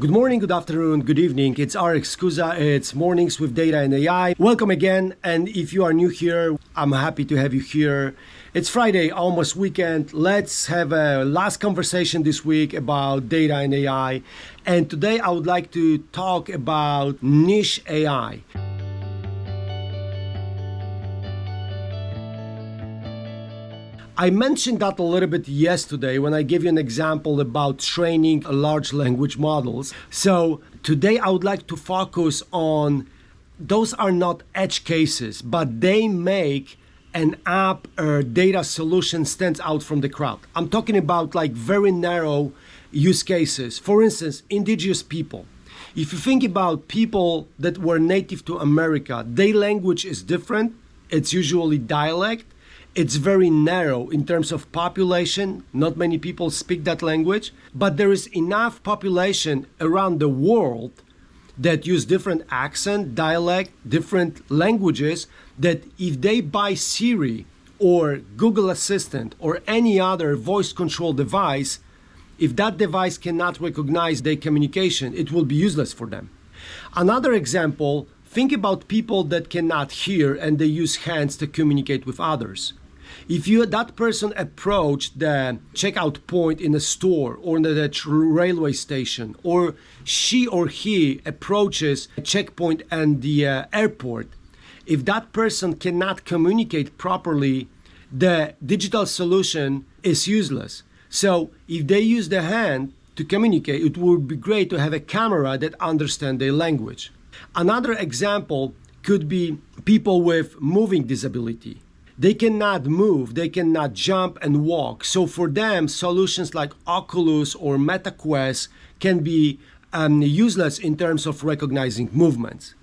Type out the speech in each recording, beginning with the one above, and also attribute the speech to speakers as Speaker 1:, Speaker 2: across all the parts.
Speaker 1: Good morning, good afternoon, good evening. It's RX Kuza. It's Mornings with Data and AI. Welcome again. And if you are new here, I'm happy to have you here. It's Friday, almost weekend. Let's have a last conversation this week about data and AI. And today I would like to talk about niche AI. I mentioned that a little bit yesterday when I gave you an example about training large language models. So today I would like to focus on those are not edge cases, but they make an app or data solution stands out from the crowd. I'm talking about like very narrow use cases. For instance, indigenous people. If you think about people that were native to America, their language is different. It's usually dialect. It's very narrow in terms of population. Not many people speak that language, but there is enough population around the world that use different accent, dialect, different languages, that if they buy Siri or Google Assistant or any other voice control device, if that device cannot recognize their communication, it will be useless for them. Another example, think about people that cannot hear and they use hands to communicate with others. If that person approached the checkout point in a store or in the railway station, or she or he approaches a checkpoint and the airport, if that person cannot communicate properly, the digital solution is useless. So if they use the hand to communicate, it would be great to have a camera that understands their language. Another example could be people with moving disability. They cannot move, they cannot jump and walk. So for them, solutions like Oculus or MetaQuest can be useless in terms of recognizing movements.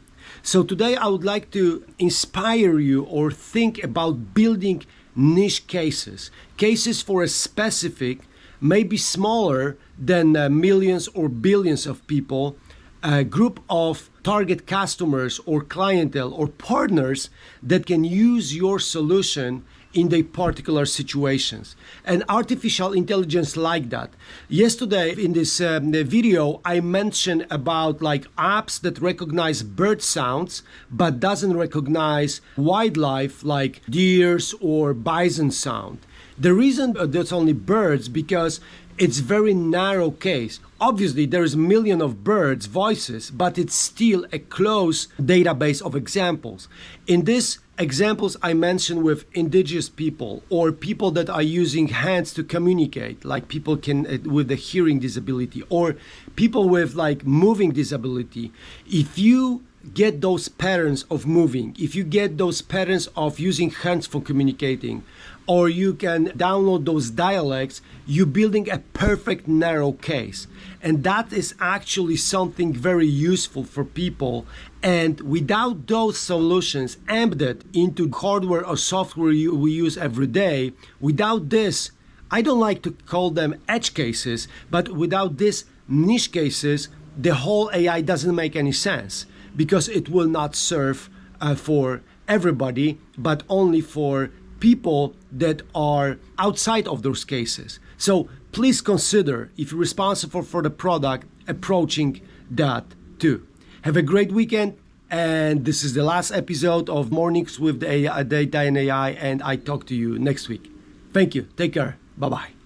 Speaker 1: So today I would like to inspire you or think about building niche cases. Cases for a specific, maybe smaller than millions or billions of people, a group of target customers or clientele or partners that can use your solution in their particular situations. And artificial intelligence like that. Yesterday in this video, I mentioned about like apps that recognize bird sounds, but doesn't recognize wildlife like deers or bison sound. The reason that's only birds, because it's very narrow case. Obviously, there is a million of birds' voices, but it's still a close database of examples. In these examples I mentioned with indigenous people or people that are using hands to communicate, like people can with a hearing disability or people with like moving disability. If you get those patterns of moving, if you get those patterns of using hands for communicating, or you can download those dialects, you're building a perfect narrow case. And that is actually something very useful for people. And without those solutions embedded into hardware or software we use every day, without this, I don't like to call them edge cases, but without these niche cases, the whole AI doesn't make any sense, because it will not serve for everybody, but only for people that are outside of those cases. So please consider, if you're responsible for the product, approaching that too. Have a great weekend. And this is the last episode of Mornings with Data and AI, and I talk to you next week. Thank you. Take care. Bye-bye.